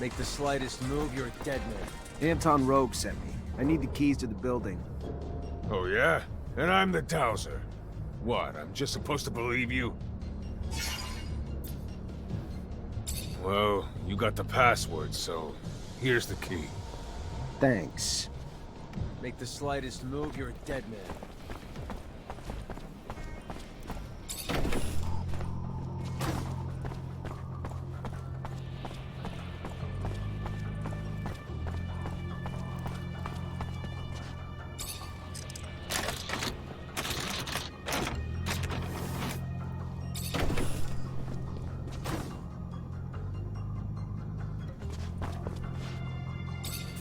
Make the slightest move, you're a dead man. Anton Rogue sent me. I need the keys to the building. Oh yeah? And I'm the Dowser. What, I'm just supposed to believe you? Well, you got the password, so here's the key. Thanks. Make the slightest move, you're a dead man.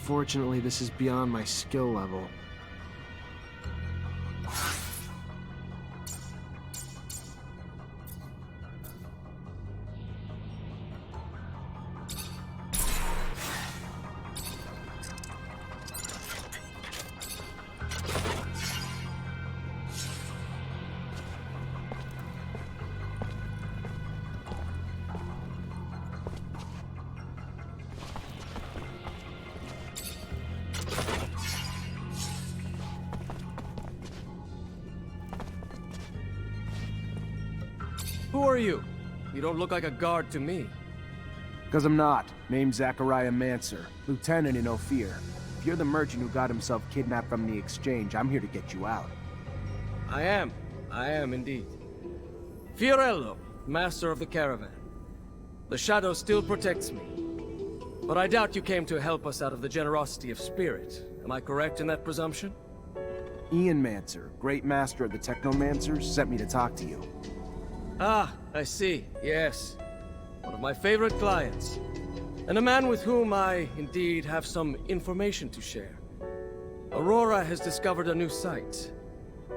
Fortunately, this is beyond my skill level. Who are you? You don't look like a guard to me. Cause I'm not. Name's Zachariah Mancer, lieutenant in Ophir. If you're the merchant who got himself kidnapped from the exchange, I'm here to get you out. I am indeed. Fiorello, master of the caravan. The shadow still protects me. But I doubt you came to help us out of the generosity of spirit. Am I correct in that presumption? Ian Mancer, great master of the Technomancers, sent me to talk to you. Ah, I see. Yes. One of my favorite clients. And a man with whom I, indeed, have some information to share. Aurora has discovered a new site,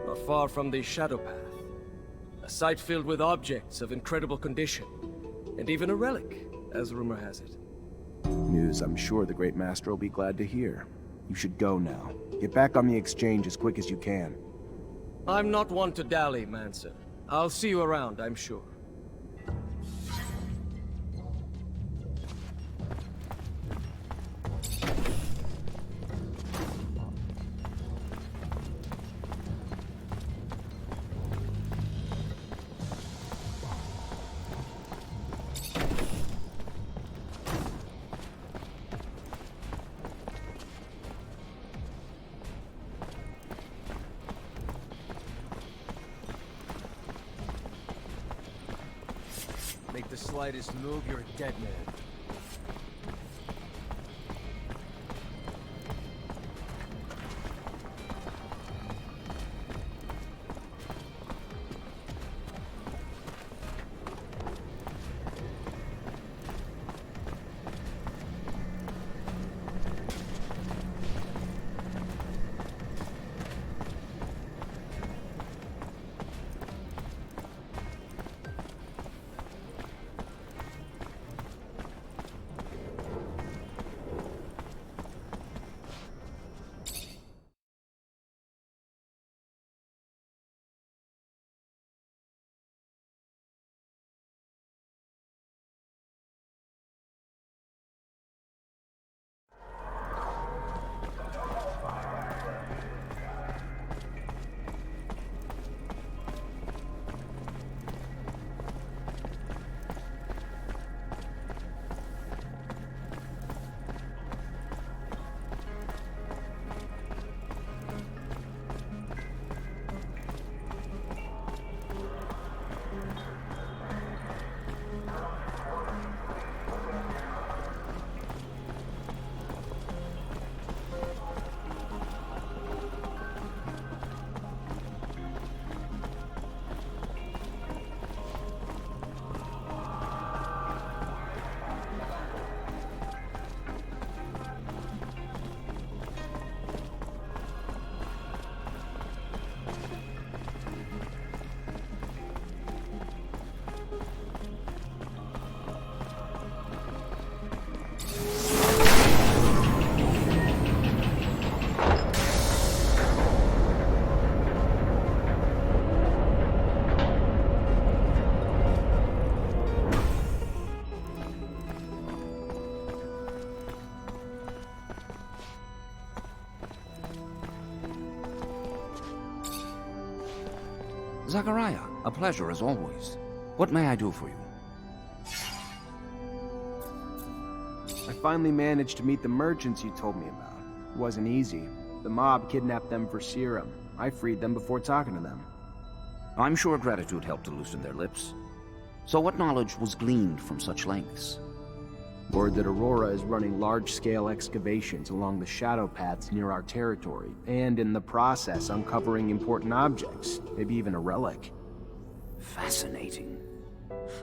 not far from the Shadow Path. A site filled with objects of incredible condition, and even a relic, as rumor has it. News I'm sure the great master will be glad to hear. You should go now. Get back on the exchange as quick as you can. I'm not one to dally, Mancer. I'll see you around, I'm sure. Make the slightest move, you're a dead man. Zachariah, a pleasure as always. What may I do for you? I finally managed to meet the merchants you told me about. It wasn't easy. The mob kidnapped them for serum. I freed them before talking to them. I'm sure gratitude helped to loosen their lips. So what knowledge was gleaned from such lengths? Word that Aurora is running large-scale excavations along the shadow paths near our territory, and in the process uncovering important objects, maybe even a relic. Fascinating.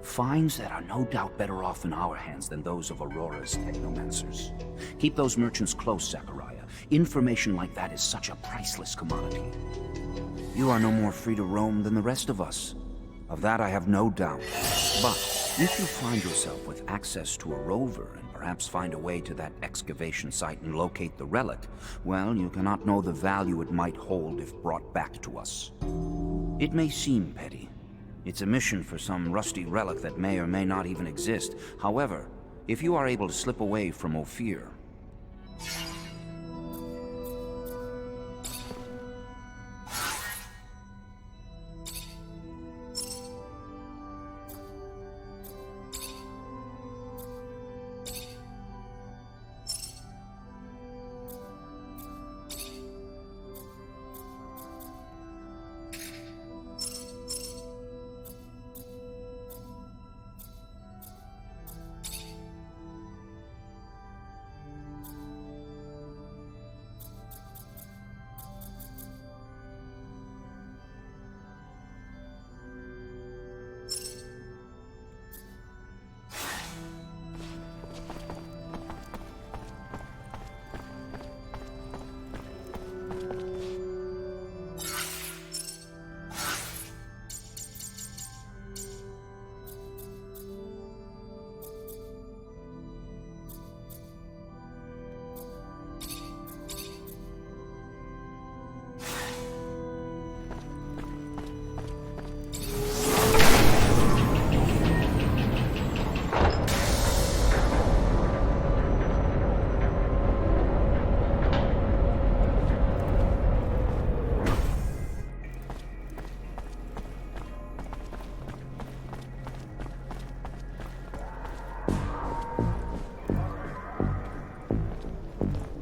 Finds that are no doubt better off in our hands than those of Aurora's Technomancers. Keep those merchants close, Zachariah. Information like that is such a priceless commodity. You are no more free to roam than the rest of us. Of that I have no doubt. But if you find yourself with access to a rover and perhaps find a way to that excavation site and locate the relic, well, you cannot know the value it might hold if brought back to us. It may seem petty. It's a mission for some rusty relic that may or may not even exist. However, if you are able to slip away from Ophir,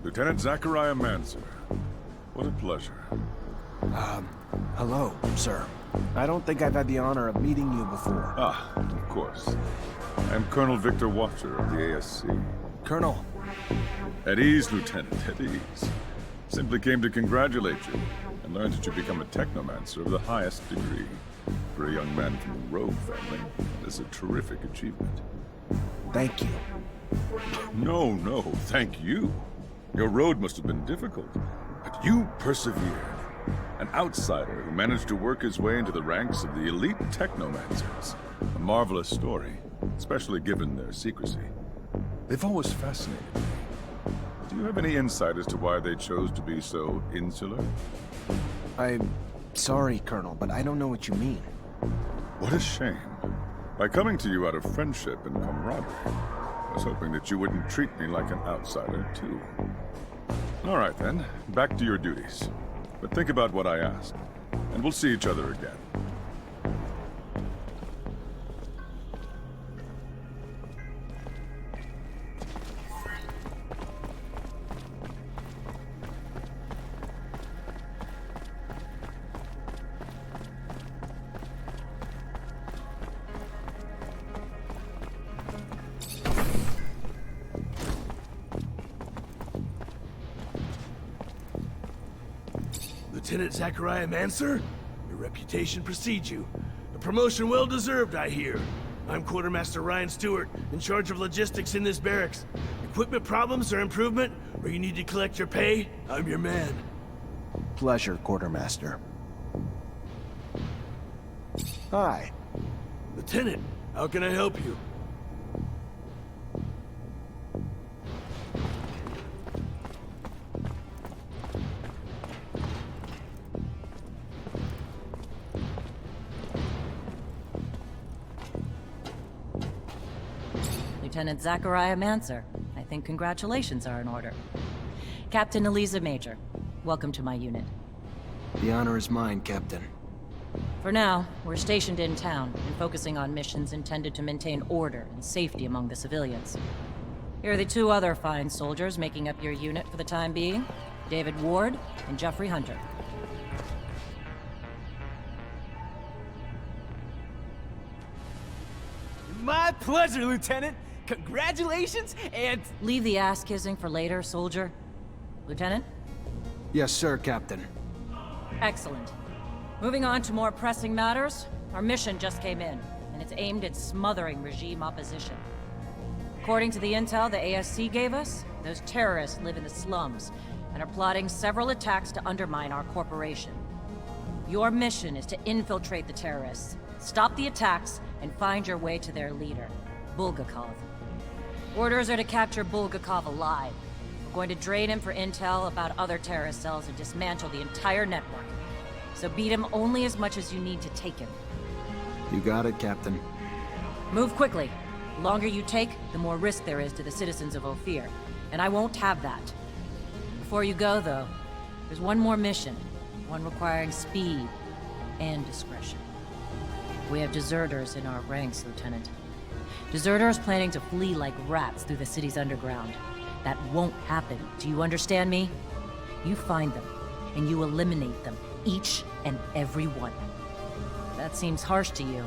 Lieutenant Zachariah Mancer. What a pleasure. Hello, sir. I don't think I've had the honor of meeting you before. Ah, of course. I'm Colonel Victor Watcher of the ASC. Colonel. At ease, Lieutenant, at ease. Simply came to congratulate you, and learned that you become a Technomancer of the highest degree. For a young man from the Rogue family, that is a terrific achievement. Thank you. No, thank you. Your road must have been difficult, but you persevered. An outsider who managed to work his way into the ranks of the elite Technomancers. A marvelous story, especially given their secrecy. They've always fascinated me. Do you have any insight as to why they chose to be so insular? I'm sorry, Colonel, but I don't know what you mean. What a shame. By coming to you out of friendship and camaraderie, I was hoping that you wouldn't treat me like an outsider, too. All right, then. Back to your duties. But think about what I asked, and we'll see each other again. Lieutenant Zachariah Mancer? Your reputation precedes you. A promotion well deserved, I hear. I'm Quartermaster Ryan Stewart, in charge of logistics in this barracks. Equipment problems or improvement, or you need to collect your pay, I'm your man. Pleasure, Quartermaster. Hi. Lieutenant, how can I help you? Lieutenant Zachariah Mancer. I think congratulations are in order. Captain Eliza Major, welcome to my unit. The honor is mine, Captain. For now, we're stationed in town and focusing on missions intended to maintain order and safety among the civilians. Here are the two other fine soldiers making up your unit for the time being, David Ward and Jeffrey Hunter. My pleasure, Lieutenant. Congratulations, and... Leave the ass-kissing for later, soldier. Lieutenant? Yes, sir, Captain. Excellent. Moving on to more pressing matters, our mission just came in, and it's aimed at smothering regime opposition. According to the intel the ASC gave us, those terrorists live in the slums and are plotting several attacks to undermine our corporation. Your mission is to infiltrate the terrorists, stop the attacks, and find your way to their leader, Bulgakov. Orders are to capture Bulgakov alive. We're going to drain him for intel about other terrorist cells and dismantle the entire network. So beat him only as much as you need to take him. You got it, Captain. Move quickly. The longer you take, the more risk there is to the citizens of Ophir. And I won't have that. Before you go, though, there's one more mission. One requiring speed and discretion. We have deserters in our ranks, Lieutenant. Deserters planning to flee like rats through the city's underground. That won't happen. Do you understand me? You find them, and you eliminate them. Each and every one. That seems harsh to you.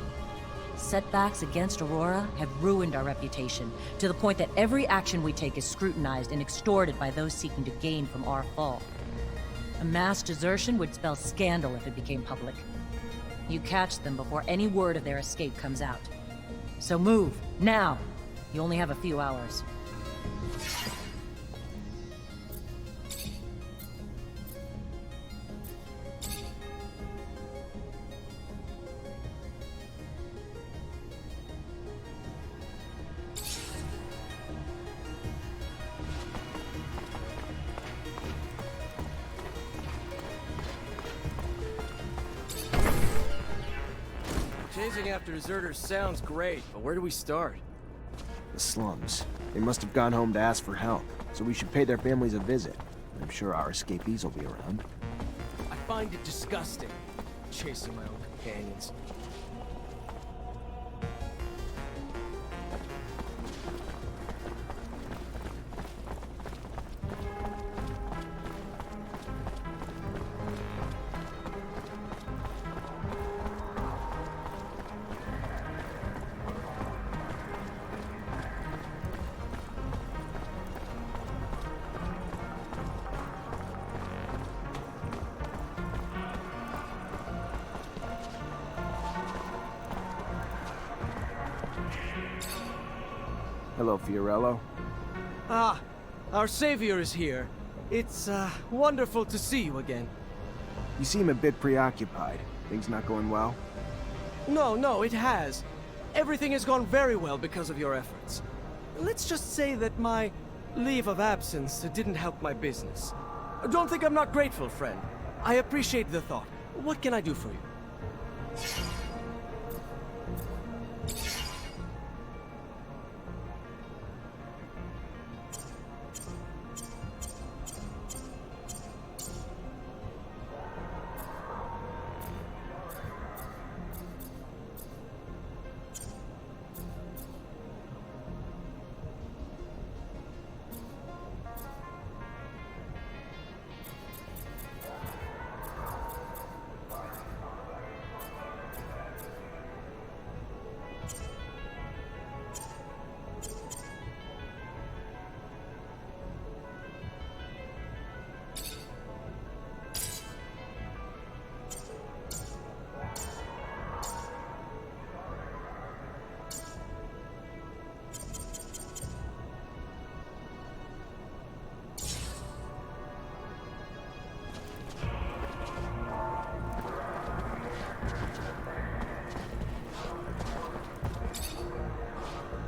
Setbacks against Aurora have ruined our reputation, to the point that every action we take is scrutinized and extorted by those seeking to gain from our fall. A mass desertion would spell scandal if it became public. You catch them before any word of their escape comes out. So move, now! You only have a few hours. Chasing after deserters sounds great, but where do we start? The slums. They must have gone home to ask for help, so we should pay their families a visit. I'm sure our escapees will be around. I find it disgusting, chasing my own companions. Hello, Fiorello. Ah, our savior is here. It's, wonderful to see you again. You seem a bit preoccupied. Things not going well? No, it has. Everything has gone very well because of your efforts. Let's just say that my leave of absence didn't help my business. Don't think I'm not grateful, friend. I appreciate the thought. What can I do for you?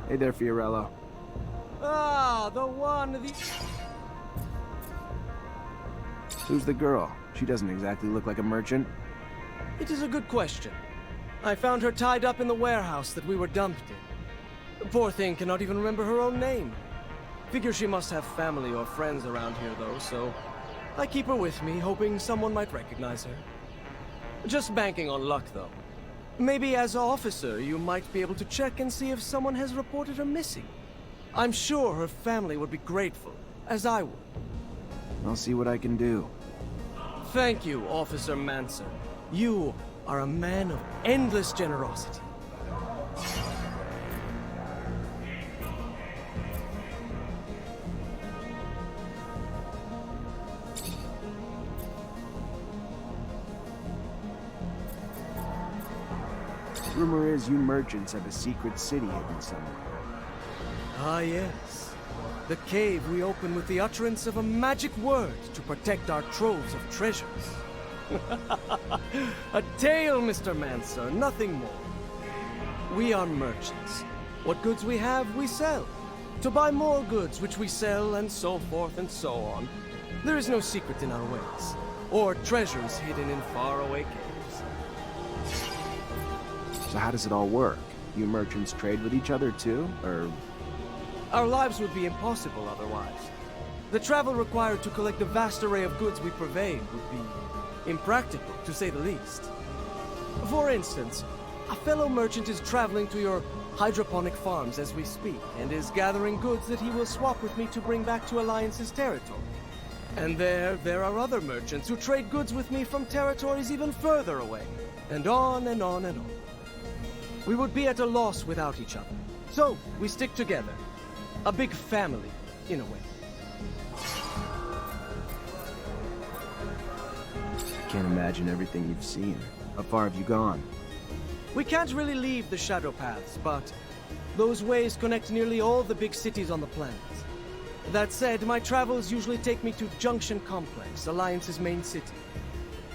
Hey there, Fiorello. Ah, the one, Who's the girl? She doesn't exactly look like a merchant. It is a good question. I found her tied up in the warehouse that we were dumped in. The poor thing cannot even remember her own name. Figure she must have family or friends around here, though, so I keep her with me, hoping someone might recognize her. Just banking on luck, though. Maybe as an officer, you might be able to check and see if someone has reported her missing. I'm sure her family would be grateful, as I would. I'll see what I can do. Thank you, Officer Mancer. You are a man of endless generosity. Rumor is you merchants have a secret city hidden somewhere. Ah, yes. The cave we open with the utterance of a magic word to protect our troves of treasures. A tale, Mr. Mancer, nothing more. We are merchants. What goods we have, we sell. To buy more goods, which we sell, and so forth and so on. There is no secret in our ways, or treasures hidden in faraway caves. So how does it all work? You merchants trade with each other too, or...? Our lives would be impossible otherwise. The travel required to collect the vast array of goods we purvey would be impractical, to say the least. For instance, a fellow merchant is traveling to your hydroponic farms as we speak, and is gathering goods that he will swap with me to bring back to Alliance's territory. And there are other merchants who trade goods with me from territories even further away, and on and on and on. We would be at a loss without each other, so we stick together. A big family, in a way. I can't imagine everything you've seen. How far have you gone? We can't really leave the shadow paths, but those ways connect nearly all the big cities on the planet. That said, my travels usually take me to Junction Complex, Alliance's main city.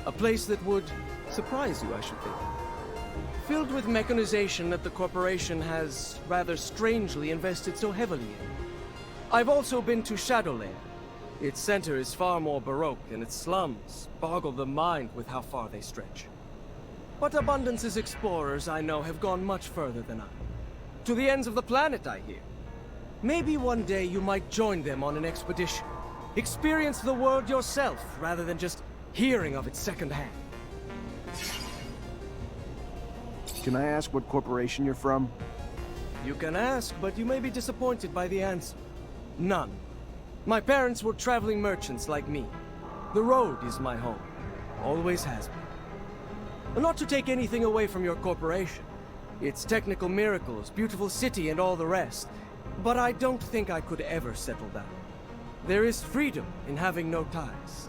A place that would surprise you, I should think. Filled with mechanization that the corporation has rather strangely invested so heavily in. I've also been to Shadowland. Its center is far more baroque, and its slums boggle the mind with how far they stretch. But Abundance's explorers, I know, have gone much further than I. To the ends of the planet, I hear. Maybe one day you might join them on an expedition. Experience the world yourself, rather than just hearing of it secondhand. Can I ask what corporation you're from? You can ask, but you may be disappointed by the answer. None. My parents were traveling merchants like me. The road is my home. Always has been. Not to take anything away from your corporation. Its technical miracles, beautiful city, and all the rest. But I don't think I could ever settle down. There is freedom in having no ties.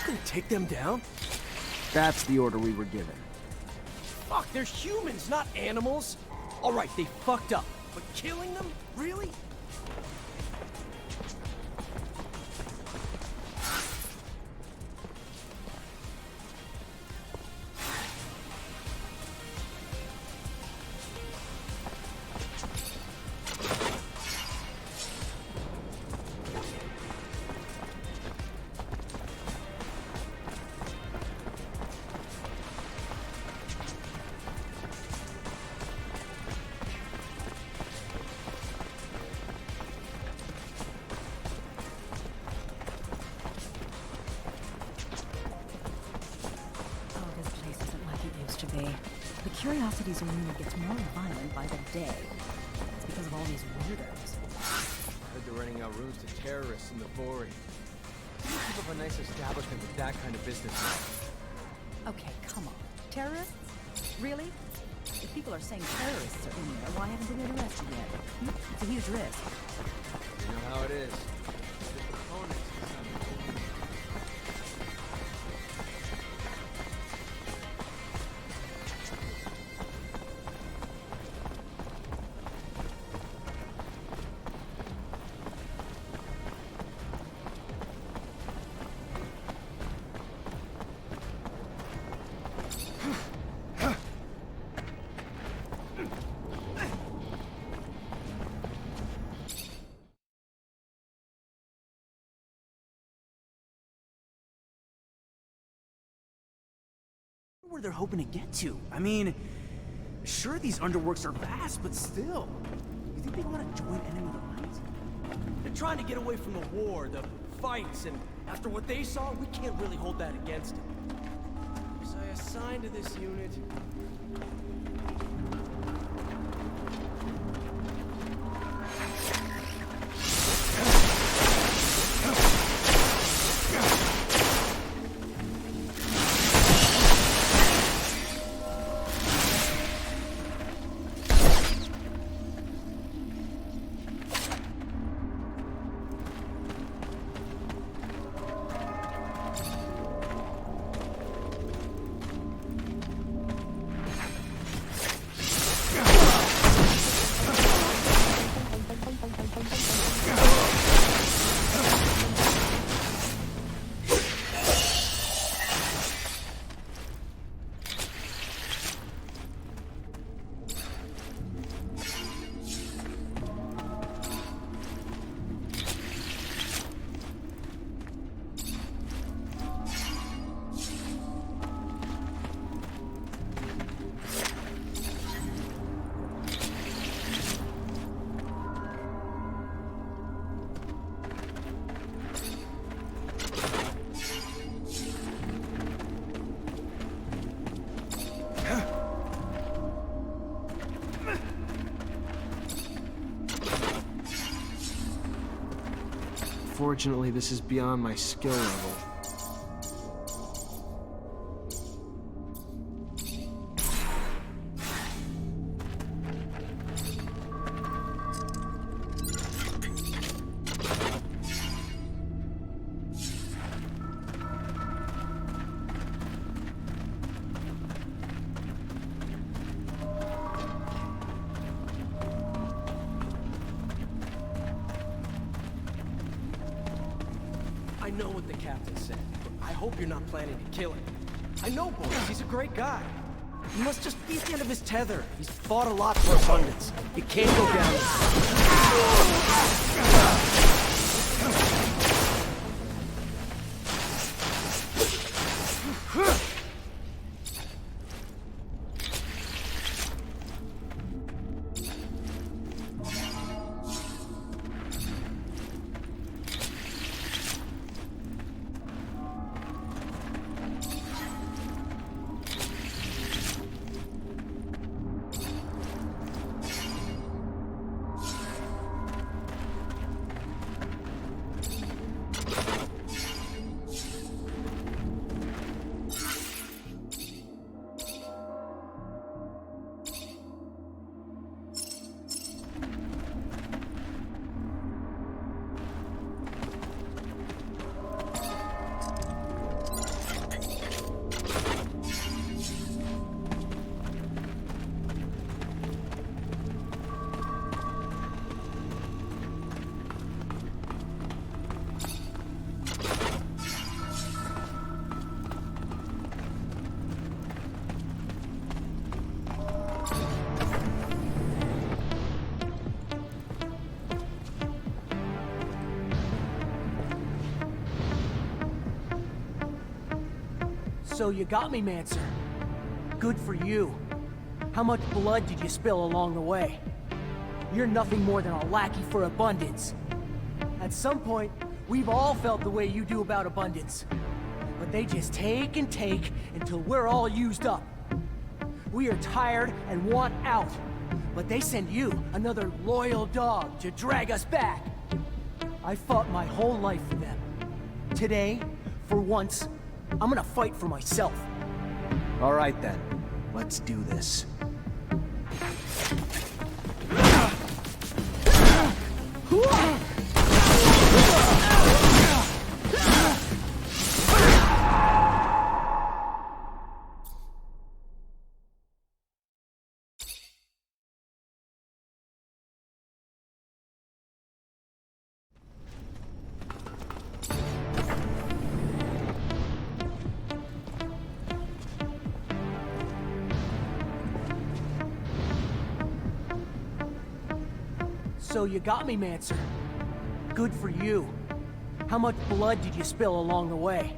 gonna take them down? That's the order we were given. Fuck, they're humans, not animals. All right, they fucked up. But killing them? Really? The Curiosities Arena gets more violent by the day. It's because of all these weirdos. Heard they're renting out rooms to terrorists in the Vori. You keep up a nice establishment with that kind of business now. Okay, come on. Terrorists? Really? If people are saying terrorists are in there, why haven't they been arrested yet? It's a huge risk. You know how it is. The proponents decide. Where they're hoping to get to. I mean, sure these underworks are vast, but still. You think they want to join enemy lines? They're trying to get away from the war, the fights, and after what they saw, we can't really hold that against them. So I assigned to this unit. Fortunately, this is beyond my skill level. I know what the captain said, but I hope you're not planning to kill him. I know, boys, he's a great guy. He must just be at the end of his tether. He's fought a lot for abundance. It can't go down. So you got me, Mancer. Good for you. How much blood did you spill along the way? You're nothing more than a lackey for abundance. At some point, we've all felt the way you do about abundance. But they just take and take until we're all used up. We are tired and want out. But they send you, another loyal dog, to drag us back. I fought my whole life for them. Today, for once, I'm gonna fight for myself. All right then, let's do this. So you got me, Mancer. Good for you. How much blood did you spill along the way?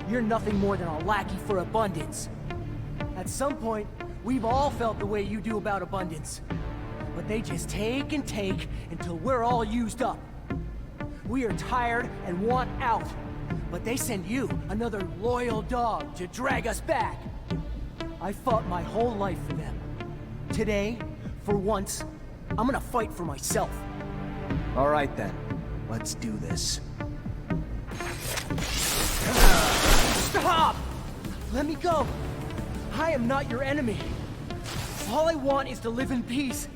You're nothing more than a lackey for abundance. At some point, we've all felt the way you do about abundance. But they just take and take until we're all used up. We are tired and want out. But they send you, another loyal dog, to drag us back. I fought my whole life for them. Today, for once, I'm gonna fight for myself. All right then, let's do this. Stop! Let me go. I am not your enemy. All I want is to live in peace.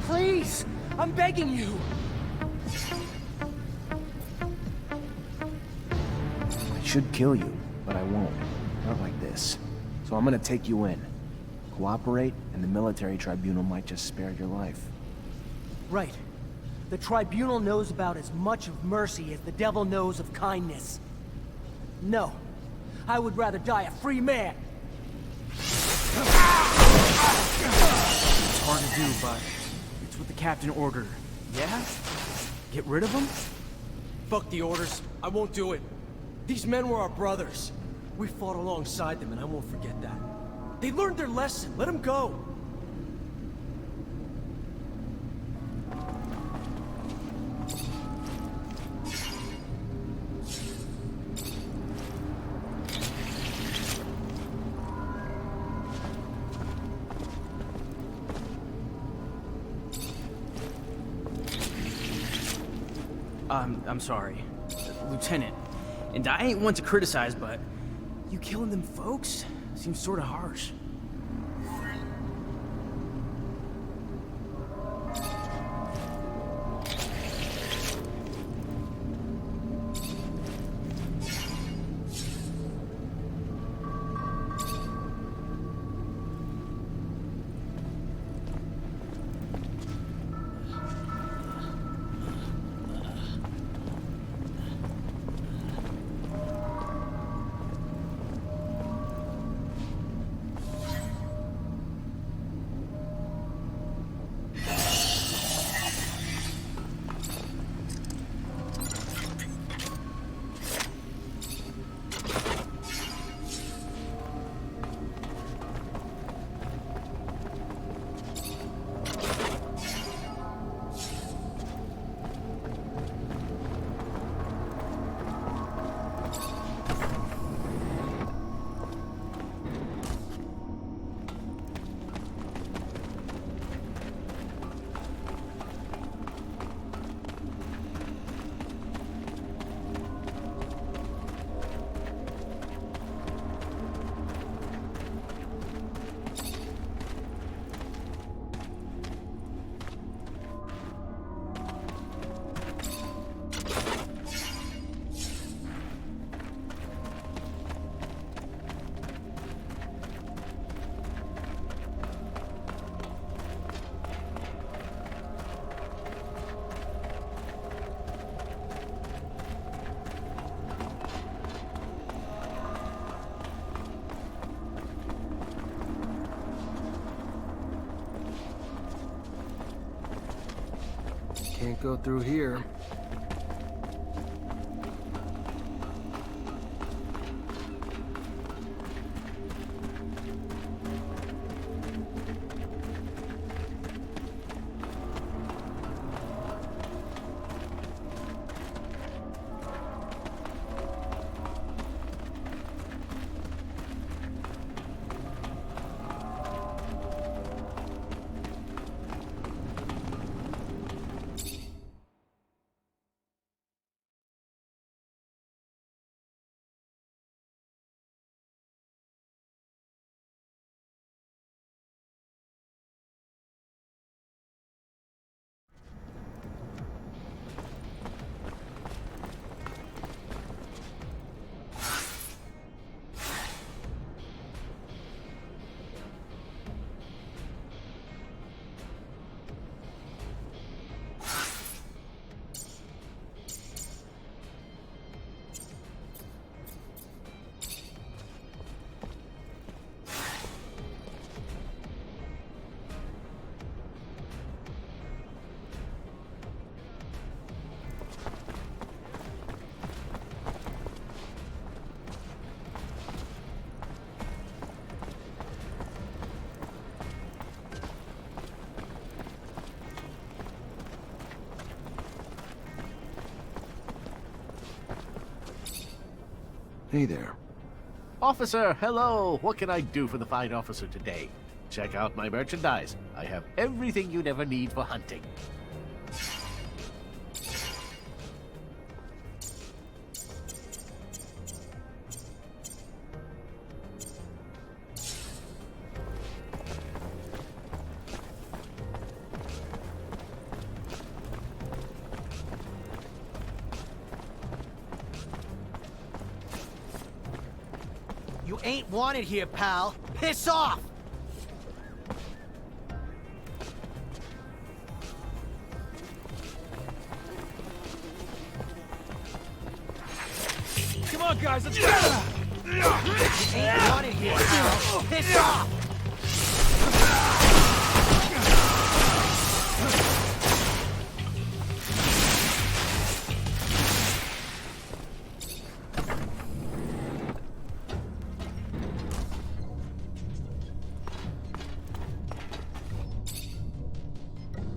Please, I'm begging you. I should kill you, but I won't. Not like this. So I'm gonna take you in. Cooperate, and the military tribunal might just spare your life. Right. The tribunal knows about as much of mercy as the devil knows of kindness. No. I would rather die a free man. It's hard to do, but it's what the captain ordered. Yeah? Get rid of him? Fuck the orders. I won't do it. These men were our brothers. We fought alongside them, and I won't forget that. They learned their lesson. Let them go. I'm sorry, Lieutenant. And I ain't one to criticize, but you killing them folks seems sort of harsh. Can't go through here. Hey there. Officer, hello! What can I do for the fine officer today? Check out my merchandise. I have everything you'd ever need for hunting. You ain't wanted here, pal. Piss off! Come on, guys, let's go! You ain't wanted here, pal. Piss off!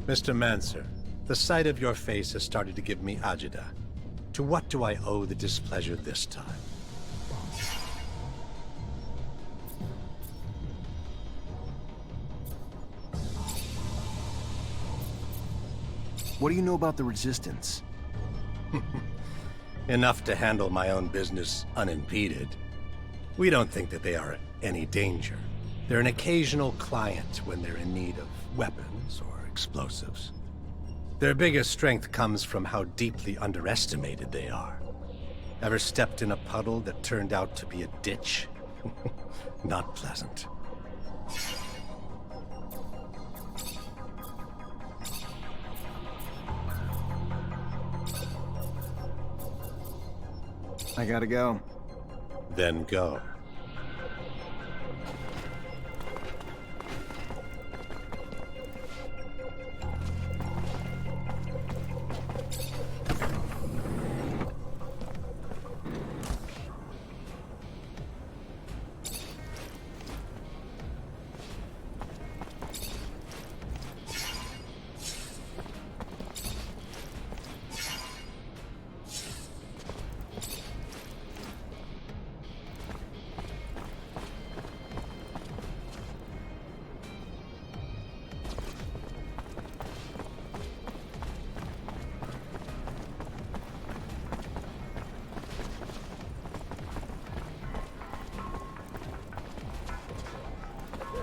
Mr. Mancer, the sight of your face has started to give me agita. To what do I owe the displeasure this time? What do you know about the Resistance? Enough to handle my own business unimpeded. We don't think that they are any danger. They're an occasional client when they're in need of weapons or explosives. Their biggest strength comes from how deeply underestimated they are. Ever stepped in a puddle that turned out to be a ditch? Not pleasant. I gotta go. Then go.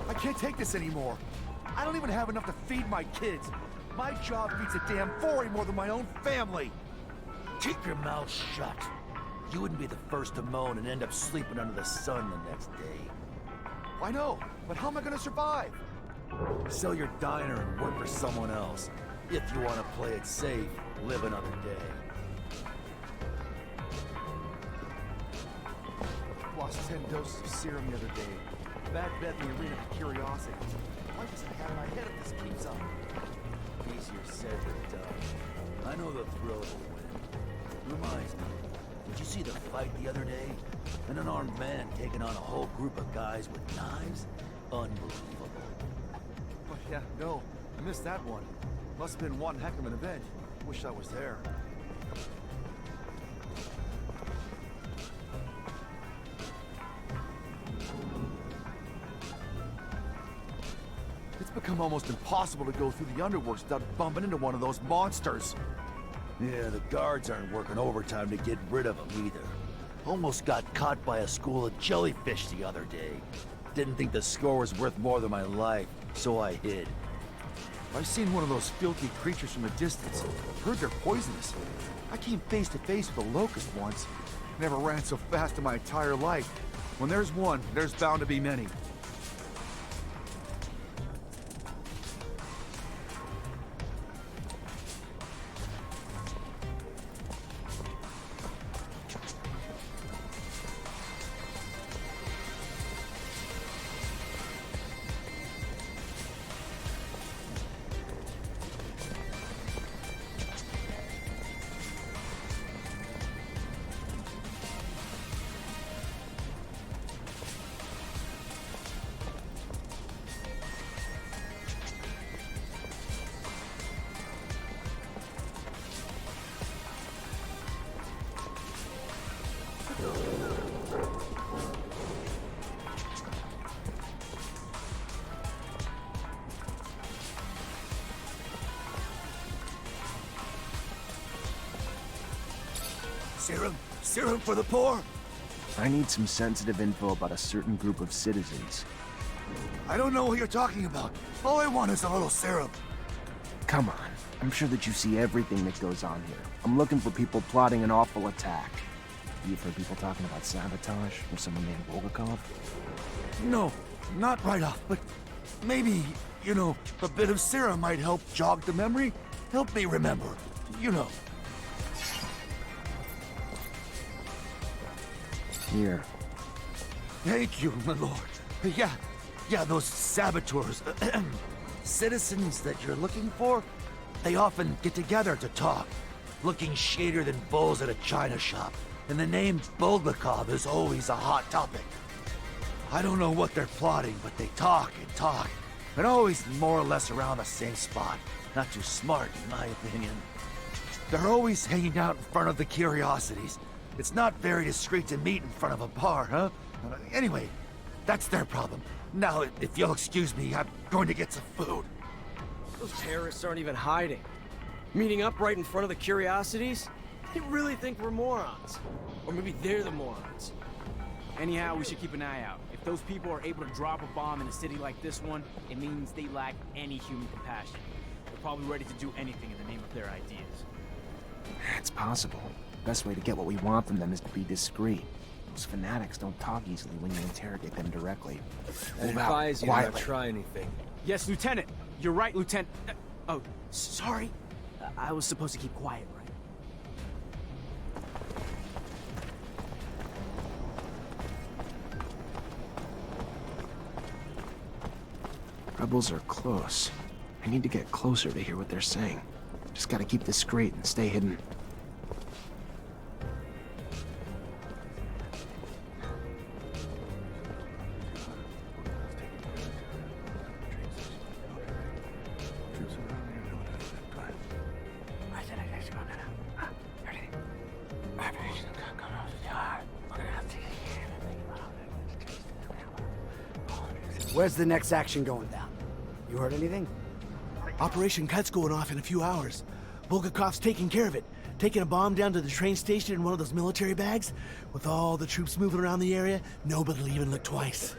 I can't take this anymore. I don't even have enough to feed my kids. My job feeds a damn 40 more than my own family. Keep your mouth shut. You wouldn't be the first to moan and end up sleeping under the sun the next day. I know, but how am I gonna survive? Sell your diner and work for someone else. If you want to play it safe, live another day. Lost 10 doses of serum the other day. Bad bet in the arena for curiosity. Why does I have my head if this keeps up? Easier said than done. I know the thrill of a win. Reminds me, did you see the fight the other day? An unarmed man taking on a whole group of guys with knives? Unbelievable. But yeah, no, I missed that one. Must have been one heck of an event. Wish I was there. It's become almost impossible to go through the underworks without bumping into one of those monsters. Yeah, the guards aren't working overtime to get rid of them either. Almost got caught by a school of jellyfish the other day. Didn't think the score was worth more than my life, so I hid. I've seen one of those filthy creatures from a distance. Heard they're poisonous. I came face to face with a locust once. Never ran so fast in my entire life. When there's one, there's bound to be many. Serum? Serum for the poor? I need some sensitive info about a certain group of citizens. I don't know what you're talking about. All I want is a little serum. Come on. I'm sure that you see everything that goes on here. I'm looking for people plotting an awful attack. You've heard people talking about sabotage or someone named Bulgakov? No, not right off, but maybe, you know, a bit of serum might help jog the memory. Help me remember. You know. Here. Thank you, my lord. Yeah, those saboteurs, citizens that you're looking for, they often get together to talk, looking shadier than bulls at a china shop, and the name Bulgakov is always a hot topic. I don't know what they're plotting, but they talk and talk, and always more or less around the same spot. Not too smart, in my opinion. They're always hanging out in front of the curiosities. It's not very discreet to meet in front of a bar, huh? Anyway, that's their problem. Now, if you'll excuse me, I'm going to get some food. Those terrorists aren't even hiding. Meeting up right in front of the curiosities? They really think we're morons. Or maybe they're the morons. Anyhow, we should keep an eye out. If those people are able to drop a bomb in a city like this one, it means they lack any human compassion. They're probably ready to do anything in the name of their ideas. It's possible. Best way to get what we want from them is to be discreet. Those fanatics don't talk easily when you interrogate them directly. I advise you not to try anything. Yes, Lieutenant. You're right, Lieutenant. Oh, sorry. I was supposed to keep quiet, right? Rebels are close. I need to get closer to hear what they're saying. Just gotta keep discreet and stay hidden. Where's the next action going down? You heard anything? Operation Cut's going off in a few hours. Bulgakov's taking care of it. Taking a bomb down to the train station in one of those military bags. With all the troops moving around the area, nobody'll even look twice.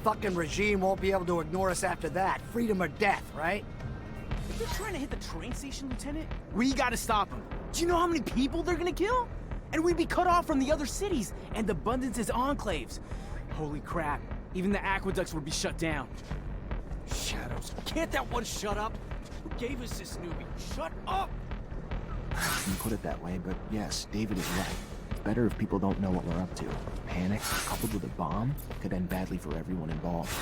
Fucking regime won't be able to ignore us after that. Freedom or death, right? If they're trying to hit the train station, Lieutenant, we gotta stop them. Do you know how many people they're gonna kill? And we'd be cut off from the other cities and Abundance's enclaves. Holy crap. Even the aqueducts would be shut down. Shadows, can't that one shut up? Who gave us this newbie? Shut up! You can put it that way, but yes, David is right. It's better if people don't know what we're up to. Panic, coupled with a bomb, could end badly for everyone involved.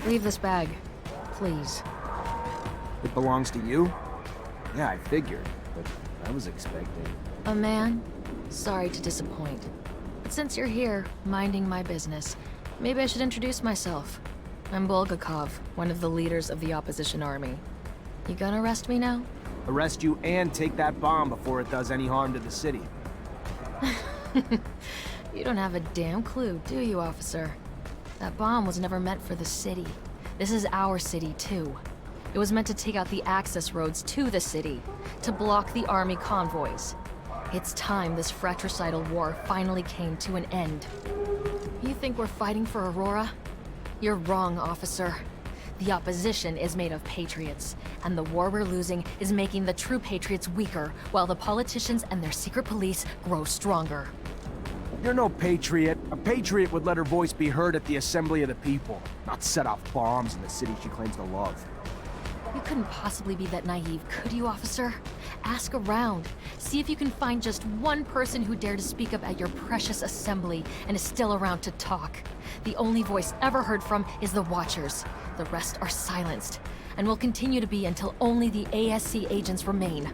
Leave this bag, please. It belongs to you? Yeah, I figured, but I was expecting... A man? Sorry to disappoint. But since you're here, minding my business, maybe I should introduce myself. I'm Bulgakov, one of the leaders of the opposition army. You gonna arrest me now? Arrest you and take that bomb before it does any harm to the city. You don't have a damn clue, do you, officer? That bomb was never meant for the city. This is our city, too. It was meant to take out the access roads to the city, to block the army convoys. It's time this fratricidal war finally came to an end. You think we're fighting for Aurora? You're wrong, officer. The opposition is made of patriots, and the war we're losing is making the true patriots weaker, while the politicians and their secret police grow stronger. You're no patriot. A patriot would let her voice be heard at the assembly of the people, not set off bombs in the city she claims to love. You couldn't possibly be that naive, could you, officer? Ask around. See if you can find just one person who dared to speak up at your precious assembly and is still around to talk. The only voice ever heard from is the Watchers. The rest are silenced, and will continue to be until only the ASC agents remain.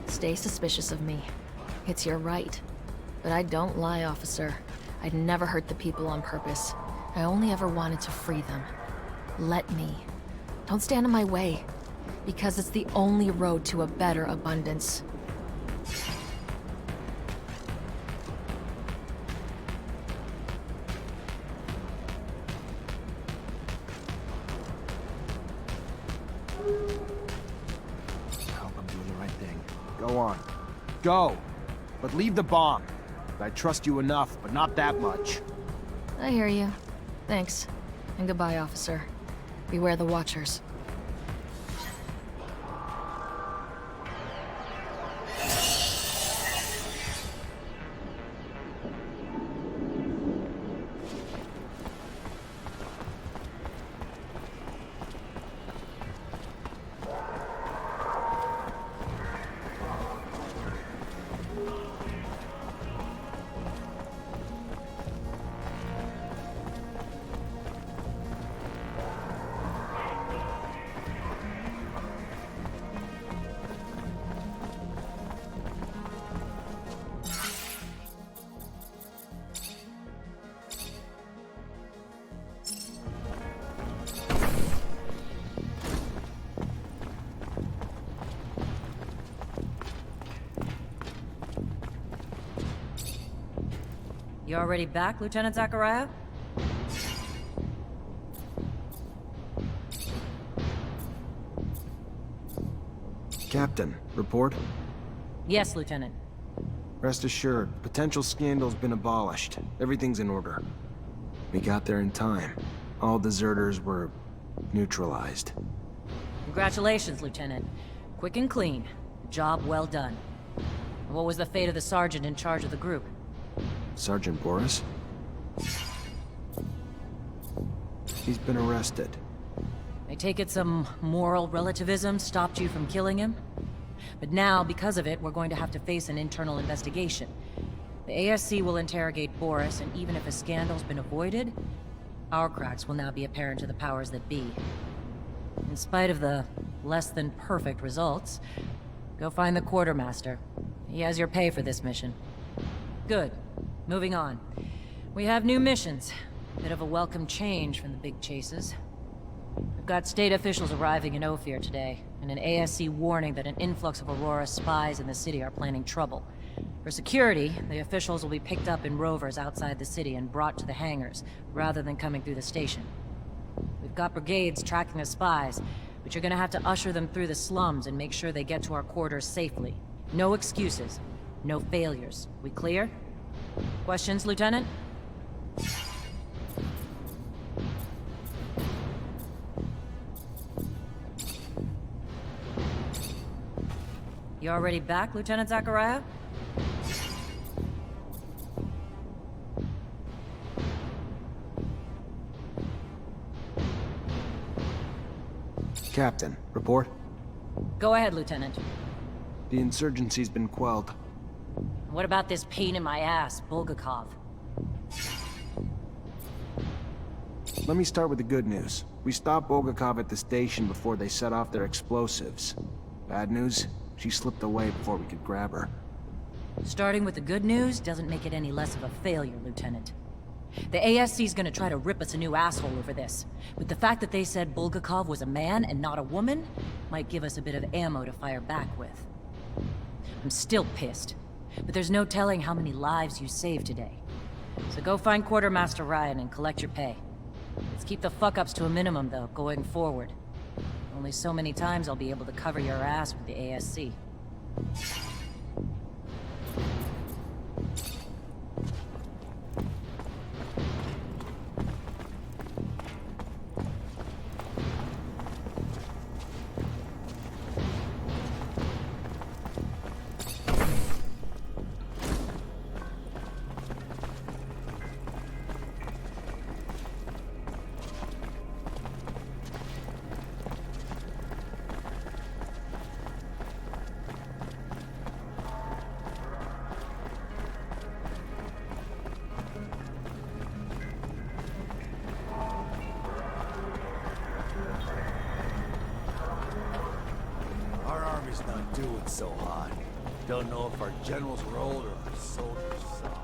Stay suspicious of me. It's your right. But I don't lie, officer. I'd never hurt the people on purpose. I only ever wanted to free them. Let me. Don't stand in my way, because it's the only road to a better abundance. I hope I'm doing the right thing. Go on. Go! But leave the bomb. I trust you enough, but not that much. I hear you. Thanks. And goodbye, officer. Beware the Watchers. You already back, Lieutenant Zachariah? Captain, report? Yes, Lieutenant. Rest assured, potential scandal's been abolished. Everything's in order. We got there in time. All deserters were neutralized. Congratulations, Lieutenant. Quick and clean. Job well done. What was the fate of the sergeant in charge of the group? Sergeant Boris? He's been arrested. I take it some moral relativism stopped you from killing him? But now, because of it, we're going to have to face an internal investigation. The ASC will interrogate Boris, and even if a scandal's been avoided, our cracks will now be apparent to the powers that be. In spite of the less than perfect results, go find the quartermaster. He has your pay for this mission. Good. Moving on. We have new missions. Bit of a welcome change from the big chases. We've got state officials arriving in Ophir today, and an ASC warning that an influx of Aurora spies in the city are planning trouble. For security, the officials will be picked up in rovers outside the city and brought to the hangars, rather than coming through the station. We've got brigades tracking the spies, but you're gonna have to usher them through the slums and make sure they get to our quarters safely. No excuses. No failures. We clear? Questions, Lieutenant? You already back, Lieutenant Zachariah? Captain, report? Go ahead, Lieutenant. The insurgency's been quelled. What about this pain in my ass, Bulgakov? Let me start with the good news. We stopped Bulgakov at the station before they set off their explosives. Bad news? She slipped away before we could grab her. Starting with the good news doesn't make it any less of a failure, Lieutenant. The ASC's gonna try to rip us a new asshole over this, but the fact that they said Bulgakov was a man and not a woman might give us a bit of ammo to fire back with. I'm still pissed, but there's no telling how many lives you saved today. So go find Quartermaster Ryan and collect your pay. Let's keep the fuck-ups to a minimum, though, going forward. Only so many times I'll be able to cover your ass with the ASC. Not doing so hot. Don't know if our generals were old or our soldiers soft.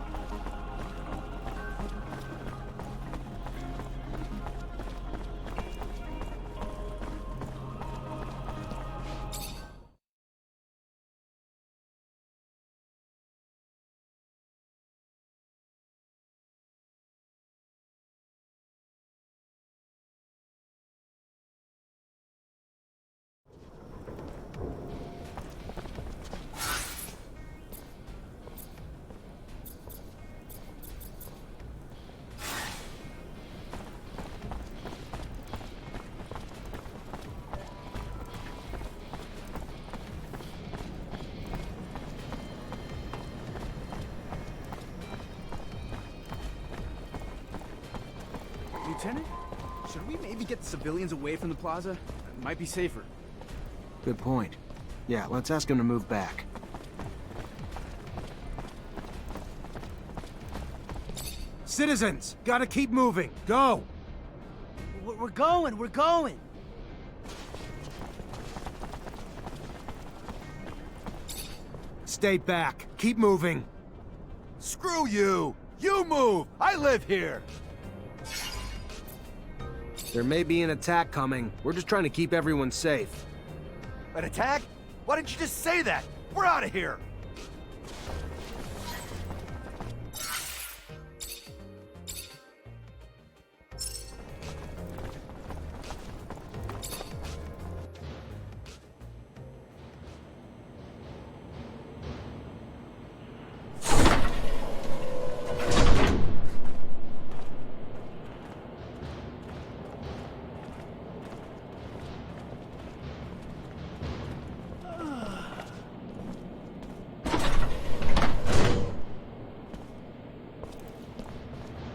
Lieutenant? Should we maybe get the civilians away from the plaza? It might be safer. Good point. Yeah, let's ask him to move back. Citizens, gotta keep moving. Go! We're going! Stay back. Keep moving. Screw you! You move! I live here! There may be an attack coming. We're just trying to keep everyone safe. An attack? Why didn't you just say that? We're out of here!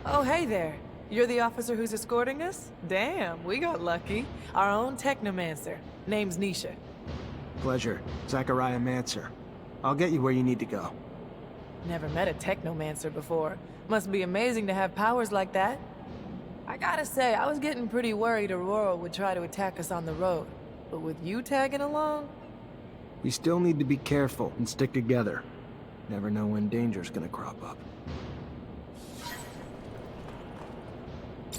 Oh, hey there. You're the officer who's escorting us? Damn, we got lucky. Our own Technomancer. Name's Nisha. Pleasure. Zachariah Mancer. I'll get you where you need to go. Never met a Technomancer before. Must be amazing to have powers like that. I gotta say, I was getting pretty worried Aurora would try to attack us on the road. But with you tagging along? We still need to be careful and stick together. Never know when danger's gonna crop up.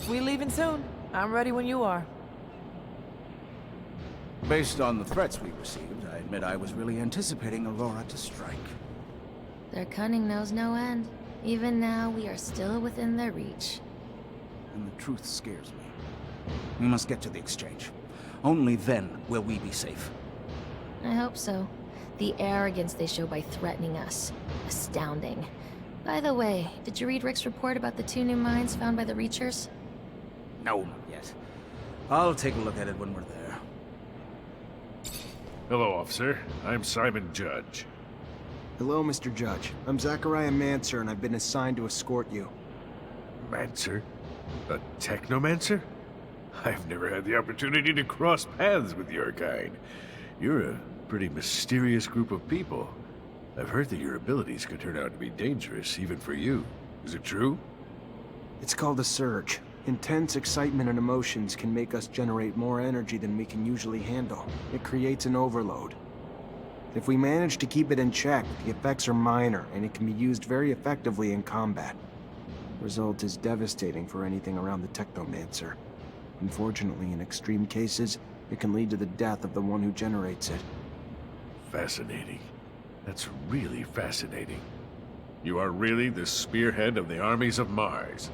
We leaving soon. I'm ready when you are. Based on the threats we received, I admit I was really anticipating Aurora to strike. Their cunning knows no end. Even now, we are still within their reach. And the truth scares me. We must get to the exchange. Only then will we be safe. I hope so. The arrogance they show by threatening us. Astounding. By the way, did you read Rick's report about the 2 new mines found by the Reachers? No, not yet. I'll take a look at it when we're there. Hello, officer. I'm Simon Judge. Hello, Mr. Judge. I'm Zachariah Mancer, and I've been assigned to escort you. Mancer? A Technomancer? I've never had the opportunity to cross paths with your kind. You're a pretty mysterious group of people. I've heard that your abilities could turn out to be dangerous, even for you. Is it true? It's called a surge. Intense excitement and emotions can make us generate more energy than we can usually handle. It creates an overload. If we manage to keep it in check, the effects are minor, and it can be used very effectively in combat. The result is devastating for anything around the Technomancer. Unfortunately, in extreme cases, it can lead to the death of the one who generates it. Fascinating. That's really fascinating. You are really the spearhead of the armies of Mars.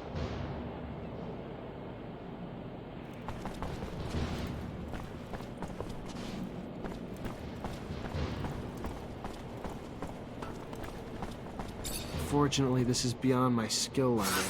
Fortunately, this is beyond my skill level.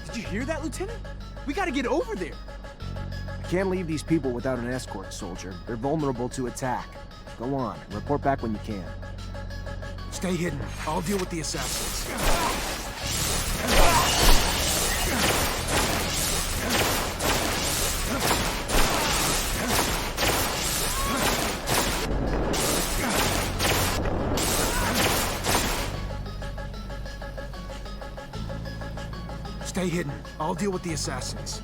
Did you hear that, Lieutenant? We gotta get over there. I can't leave these people without an escort, soldier. They're vulnerable to attack. Go on, report back when you can. Stay hidden. I'll deal with the assassins. Stay hidden. I'll deal with the assassins.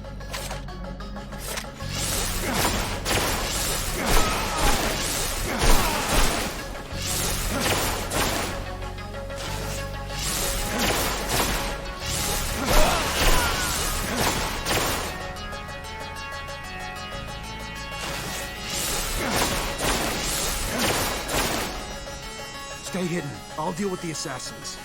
Stay hidden. I'll deal with the assassins.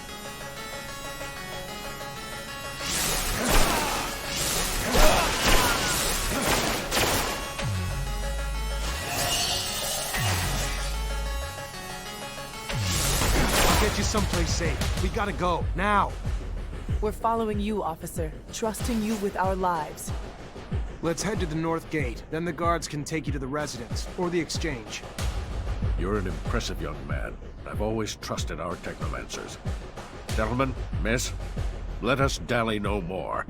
Get you someplace safe. We gotta go, now. We're following you, officer, trusting you with our lives. Let's head to the north gate. Then the guards can take you to the residence, or the exchange. You're an impressive young man. I've always trusted our Technomancers. Gentlemen, miss, let us dally no more.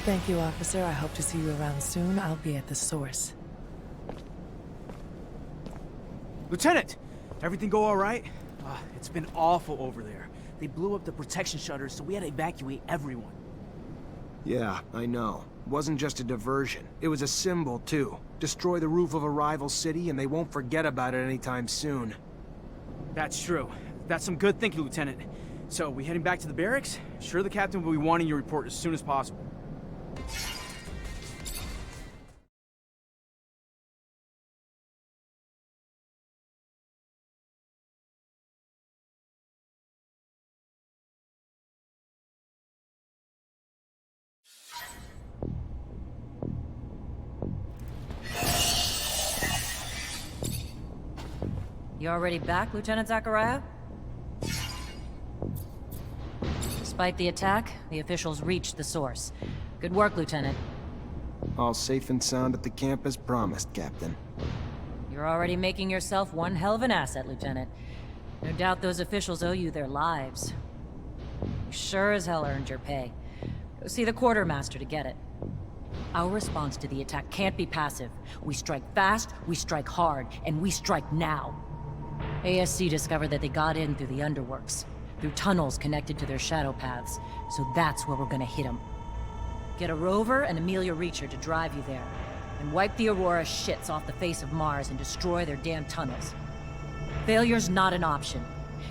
Thank you, officer. I hope to see you around soon. I'll be at the source. Lieutenant! Everything go all right? It's been awful over there. They blew up the protection shutters, so we had to evacuate everyone. Yeah, I know. It wasn't just a diversion. It was a symbol, too. Destroy the roof of a rival city, and they won't forget about it anytime soon. That's true. That's some good thinking, Lieutenant. So, we heading back to the barracks? Sure the captain will be wanting your report as soon as possible. You already back, Lieutenant Zachariah? Despite the attack, the officials reached the source. Good work, Lieutenant. All safe and sound at the camp as promised, Captain. You're already making yourself one hell of an asset, Lieutenant. No doubt those officials owe you their lives. You sure as hell earned your pay. Go see the quartermaster to get it. Our response to the attack can't be passive. We strike fast, we strike hard, and we strike now. ASC discovered that they got in through the underworks, through tunnels connected to their shadow paths, so that's where we're gonna hit them. Get a rover and Amelia Reacher to drive you there, and wipe the Aurora shits off the face of Mars and destroy their damn tunnels. Failure's not an option.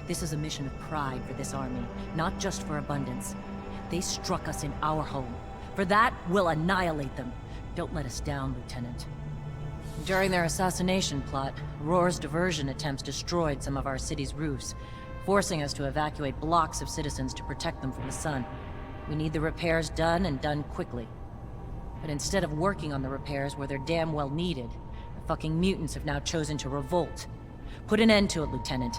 This is a mission of pride for this army, not just for abundance. They struck us in our home. For that, we'll annihilate them. Don't let us down, Lieutenant. During their assassination plot, Aurora's diversion attempts destroyed some of our city's roofs, forcing us to evacuate blocks of citizens to protect them from the sun. We need the repairs done, and done quickly. But instead of working on the repairs where they're damn well needed, the fucking mutants have now chosen to revolt. Put an end to it, Lieutenant.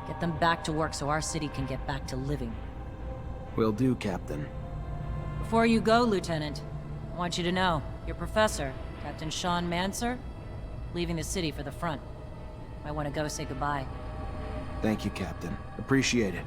Get them back to work so our city can get back to living. Will do, Captain. Before you go, Lieutenant, I want you to know, your professor, Captain Technomancer, leaving the city for the front. I want to go say goodbye. Thank you, Captain. Appreciate it.